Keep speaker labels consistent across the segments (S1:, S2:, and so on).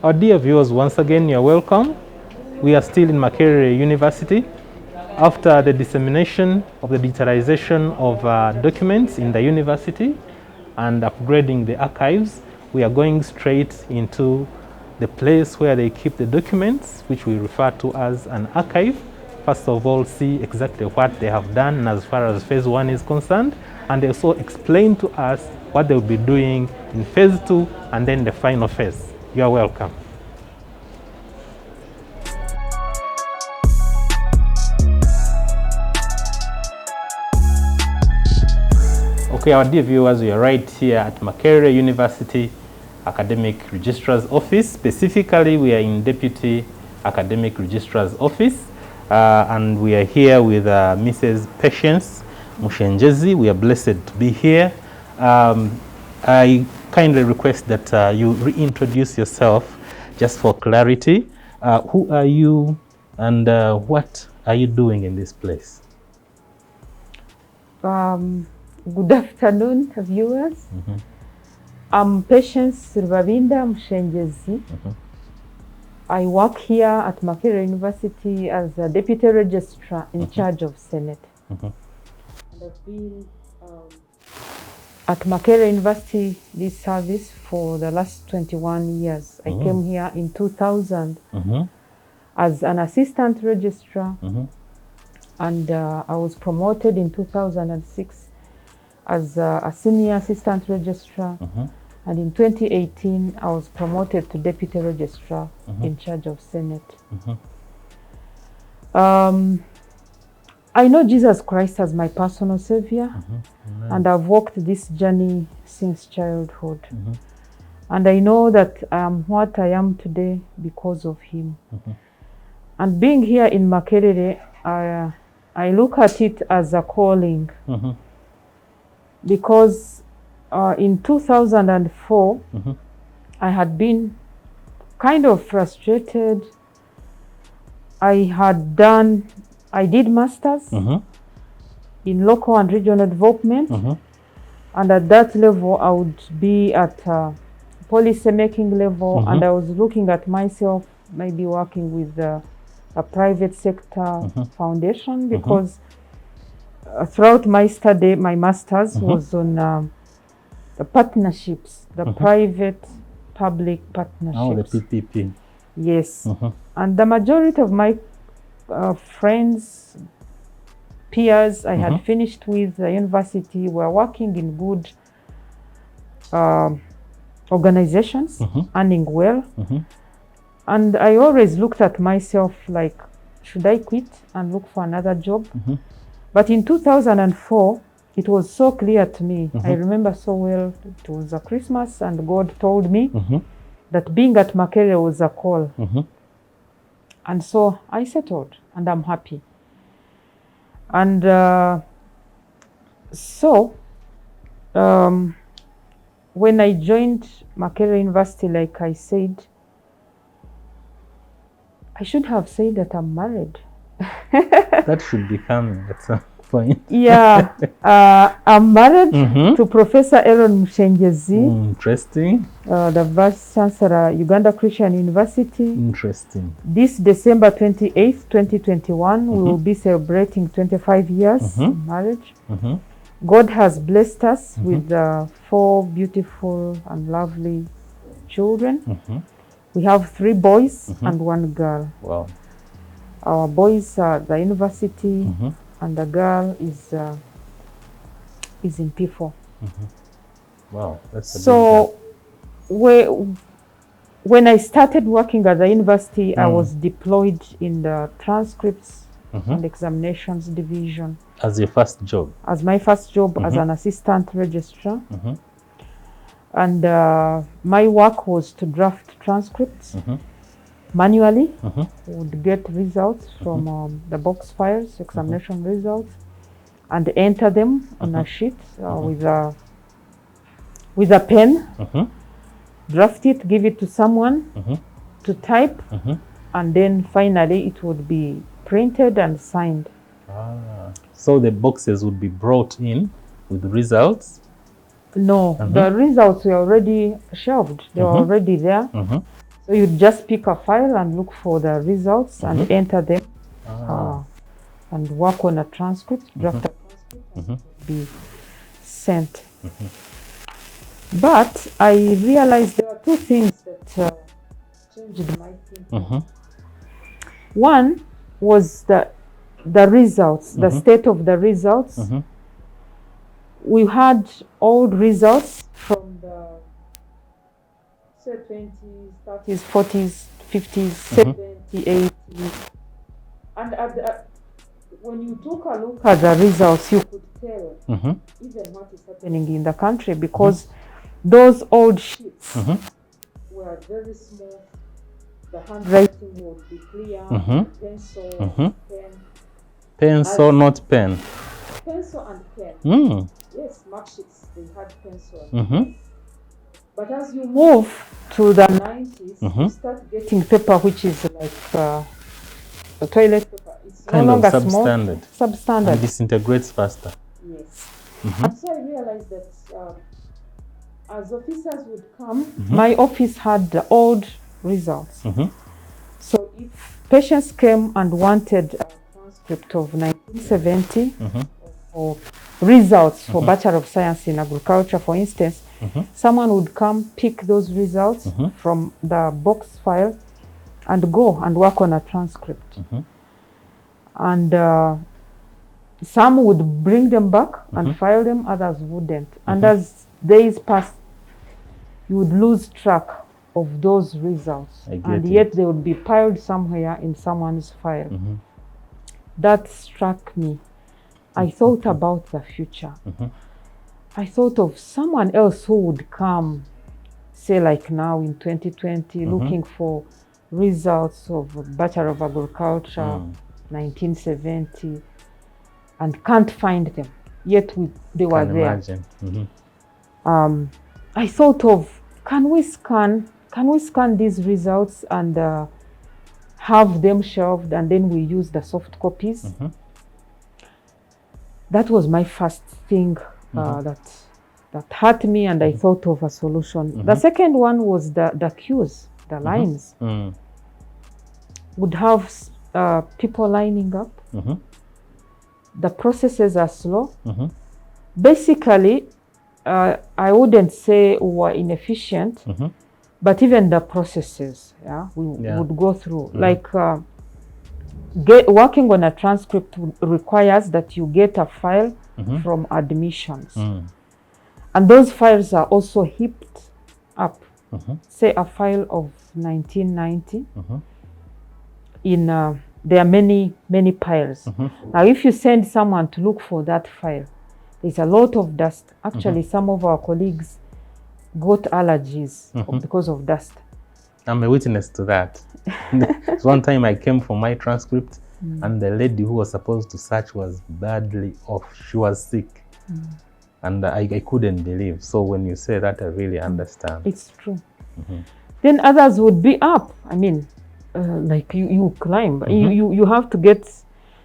S1: Our dear viewers, once again, you're welcome. We are still in Makerere University. After the dissemination of the digitalization of documents in the university and upgrading the archives, we are going straight into the place where they keep the documents, which we refer to as an archive. First of all, see exactly what they have done as far as phase 1 is concerned, and they also explain to us what they'll be doing in phase 2 and then the final phase. You are welcome. Okay, our dear viewers, we are right here at Makerere University Academic Registrar's Office. Specifically, we are in Deputy Academic Registrar's Office, and we are here with Mrs. Patience Mushengyezi. We are blessed to be here. I kindly request that you reintroduce yourself just for clarity. Who are you and what are you doing in this place?
S2: Good afternoon, viewers. I'm Patience Mushengyezi. I work here at Makerere University as a Deputy Registrar in charge of Senate. And I've been at Makerere University this service for the last 21 years. I came here in 2000 as an assistant registrar, and I was promoted in 2006 as a senior assistant registrar, and in 2018 I was promoted to deputy registrar in charge of Senate. I know Jesus Christ as my personal savior, and I've walked this journey since childhood. And I know that I am what I am today because of him. And being here in Makerere, I look at it as a calling. Because in 2004, I had been kind of frustrated. I did masters in local and regional development, and at that level I would be at policy making level, and I was looking at myself maybe working with a private sector foundation, because throughout my study, my master's was on the partnerships, the private-public partnerships.
S1: Oh, the PPP.
S2: Yes. And the majority of my friends, peers I had finished with the university were working in good organizations, earning well. And I always looked at myself like, should I quit and look for another job? But in 2004, it was so clear to me. I remember so well, it was a Christmas, and God told me that being at Makerere was a call. And so I settled, and I'm happy. And when I joined Makerere University, like I said, I should have said that I'm married.
S1: That should be coming at some point.
S2: Yeah, I'm married to Professor Aaron Mushengyezi.
S1: Interesting.
S2: The Vice Chancellor, Uganda Christian University.
S1: Interesting.
S2: This December 28th, 2021, we will be celebrating 25 years of marriage. God has blessed us with 4 beautiful and lovely children. We have 3 boys and 1 girl.
S1: Wow.
S2: Our boys are at the university, and the girl is in P4.
S1: Wow, that's a
S2: so when I started working at the university, I was deployed in the transcripts and examinations division.
S1: As your first job?
S2: As my first job as an assistant registrar. And my work was to draft transcripts manually. Would get results from the box files, examination results, and enter them on a sheet with a pen, draft it, give it to someone to type, and then finally it would be printed and signed.
S1: So the boxes would be brought in with the results?
S2: No, the results were already shelved. They were already there. So you just pick a file and look for the results and enter them and work on a transcript, draft a transcript, and it will be sent. But I realized there are two things that changed my thinking. One was the results, the state of the results. We had old results from the 20s, 30s, 40s, 50s, 70s, 80s. And when you took a look at the results, you could tell even what is happening in the country, because those old sheets were very small. The handwriting would be clear, pencil, pen.
S1: Pencil, not pen.
S2: Pencil and pen. Yes, mark sheets, they had pencil and pen. But as you move to the 90s, you start getting paper which is like a toilet paper. It's
S1: Kind
S2: no
S1: of
S2: longer
S1: substandard.
S2: small, substandard.
S1: And disintegrates faster.
S2: Yes. And so I realized that as officers would come, my office had the old results. So if patients came and wanted a transcript of 1970 or results for Bachelor of Science in Agriculture, for instance, someone would come pick those results from the box file and go and work on a transcript. And some would bring them back and file them, others wouldn't. And as days passed, you would lose track of those results. And yet they would be piled somewhere in someone's file. That struck me. I thought about the future. I thought of someone else who would come, say like now in 2020, looking for results of Bachelor of Agriculture, 1970, and can't find them, yet they were there. I thought of, can we scan these results and have them shelved, and then we use the soft copies? That was my first thing that hurt me, and I thought of a solution. The second one was the queues, the lines. Would have people lining up. The processes are slow. Basically, I wouldn't say we were inefficient, but even the processes, we would go through. Like working on a transcript requires that you get a file from admissions. And those files are also heaped up. Say a file of 1990. There are many piles. Now, if you send someone to look for that file, there's a lot of dust. Actually, some of our colleagues got allergies because of dust.
S1: I'm a witness to that. One time I came for my transcript, and the lady who was supposed to search was badly off. She was sick. And I couldn't believe. So when you say that, I really understand.
S2: It's true. Then others would be up. I mean, like you climb. You have to get...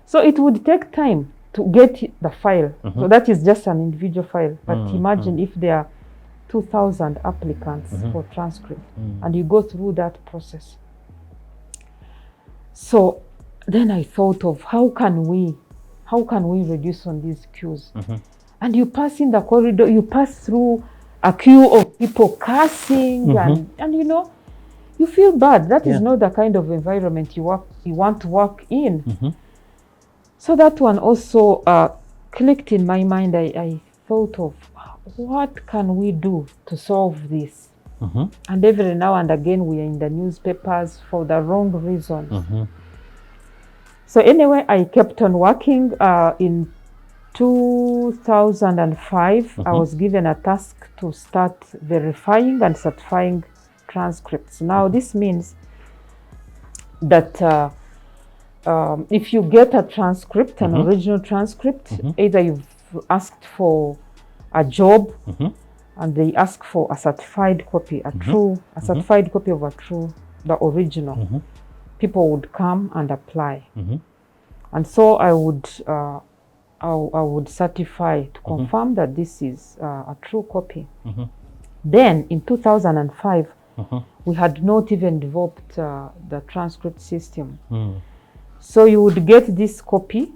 S2: So it would take time to get the file. So that is just an individual file. But imagine if there are 2,000 applicants for transcript, and you go through that process. So then I thought of how can we reduce on these queues? And you pass in the corridor, you pass through a queue of people cursing, and you know, you feel bad. That is not the kind of environment you want to work in. So that one also clicked in my mind. I thought of, what can we do to solve this? And every now and again we are in the newspapers for the wrong reasons. So anyway, I kept on working. In 2005, I was given a task to start verifying and certifying transcripts. Now this means that if you get a transcript, an original transcript, either you've asked for a job and they ask for a certified copy, a certified copy of the original, people would come and apply. And so I would certify to confirm that this is a true copy. Then in 2005, We had not even developed the transcript system. So you would get this copy,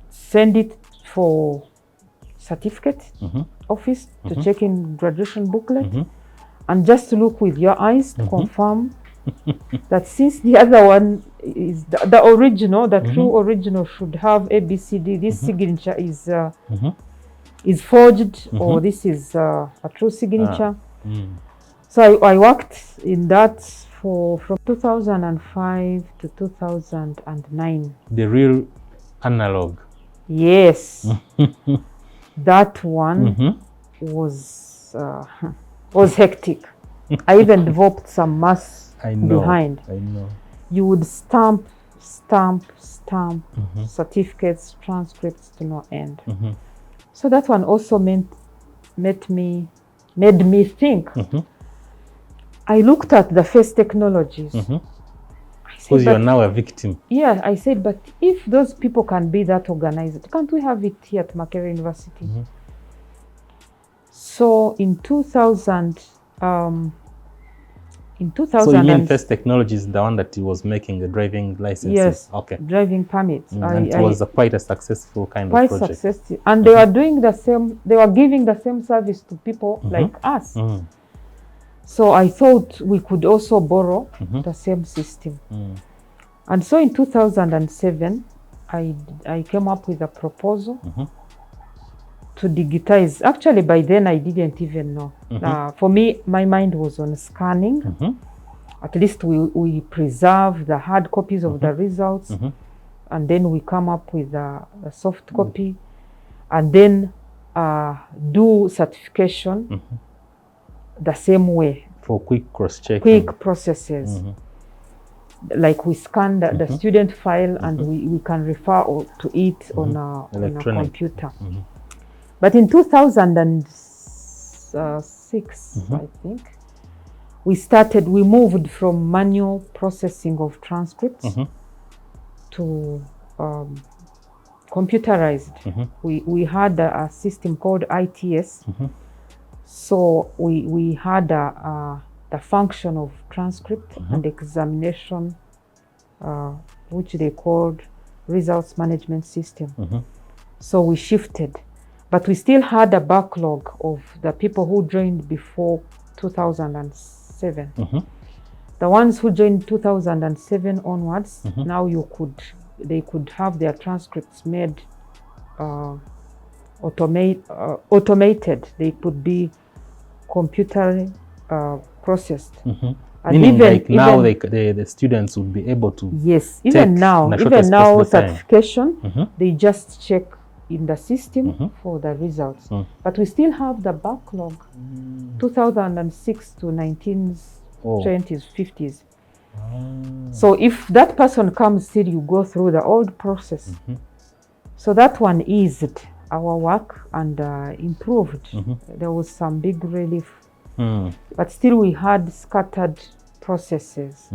S2: send it for certificate office to check in graduation booklet, and just look with your eyes to confirm that since the other one is the original, the true original should have ABCD, this signature is forged, or this is a true signature. So I worked in that from 2005 to 2009.
S1: The real analog.
S2: Yes. That one was hectic. I even developed some maths behind.
S1: I know.
S2: You would stamp certificates, transcripts to no end. So that one also made me think. I looked at the first technologies.
S1: Because you are now a victim.
S2: Yeah, I said, but if those people can be that organized, can't we have it here at Makerere University? So in 2000,
S1: so you mean first technology is the one that he was making the driving licenses?
S2: Yes,
S1: okay.
S2: Driving permits.
S1: And it was quite a successful kind of project.
S2: Quite successful. And they were doing the same, they were giving the same service to people like us. So I thought we could also borrow the same system. And so in 2007, I came up with a proposal to digitize. Actually, by then I didn't even know. For me, my mind was on scanning. At least we preserve the hard copies of the results, and then we come up with a soft copy, and then do certification the same way.
S1: For quick cross-checking.
S2: Quick processes. Like we scan the student file and we can refer to it on a computer. But in 2006, I think, we moved from manual processing of transcripts to computerized. We had a system called ITS. So we had the function of transcript and examination, which they called results management system. So we shifted, but we still had a backlog of the people who joined before 2007. The ones who joined 2007 onwards, now they could have their transcripts made automated. They could be computer processed.
S1: Meaning like now the students would be able to
S2: even now certification, they just check in the system for the results. But we still have the backlog, 2006 to 1920s, 50s. So if that person comes, still you go through the old process. So that one eased our work and improved. There was some big relief. But still we had scattered processes.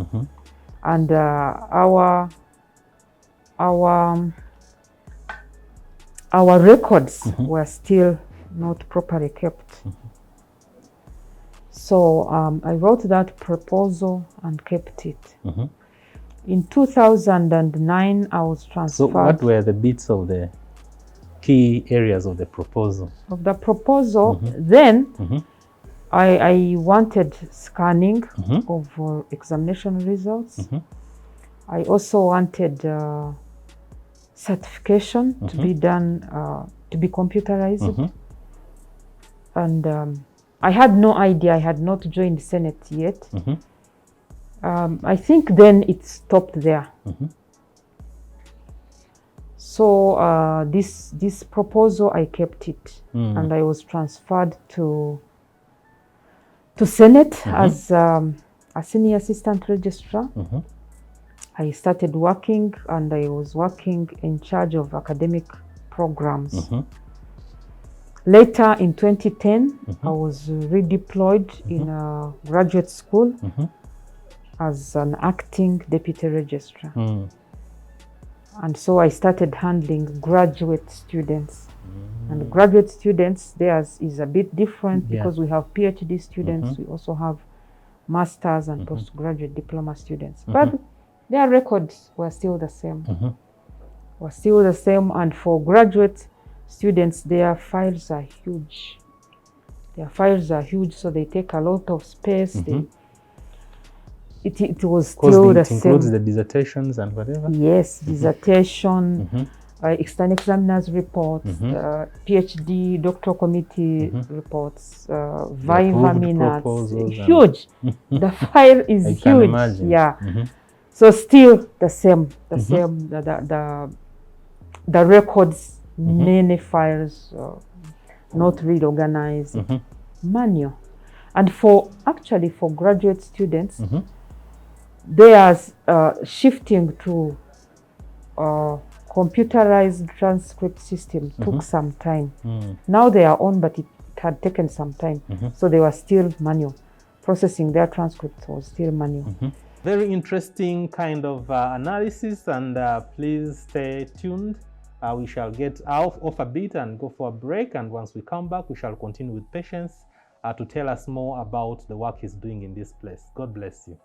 S2: And our records were still not properly kept. So I wrote that proposal and kept it. In 2009, I was transferred.
S1: So what were the bits of the key areas of the proposal?
S2: Then I wanted scanning of examination results. I also wanted certification to be done, to be computerized. And I had no idea, I had not joined Senate yet. I think then it stopped there. So this proposal, I kept it, and I was transferred to Senate as a senior assistant registrar. I started working, and I was working in charge of academic programs. Later in 2010, I was redeployed in a graduate school as an acting deputy registrar. And so I started handling graduate students. And graduate students, theirs is a bit different
S1: Yeah.
S2: because we have PhD students, we also have masters and postgraduate diploma students. But their records were still the same. Were still the same, and for graduate students, their files are huge. Their files are huge, so they take a lot of space. It was still the same.
S1: It includes the dissertations and whatever?
S2: Yes, dissertation, external examiners reports, PhD, doctoral committee reports, viva minutes, huge. The file is huge.
S1: Can imagine.
S2: Yeah. So still the same, the records, many files, not really organized, manual. And actually for graduate students, there's shifting to computerized transcript system took some time. Now they are on, but it had taken some time. So they were still manual. Processing their transcripts was still manual.
S1: Very interesting kind of analysis, and please stay tuned. We shall get off a bit and go for a break, and once we come back, we shall continue with Patience to tell us more about the work he's doing in this place. God bless you.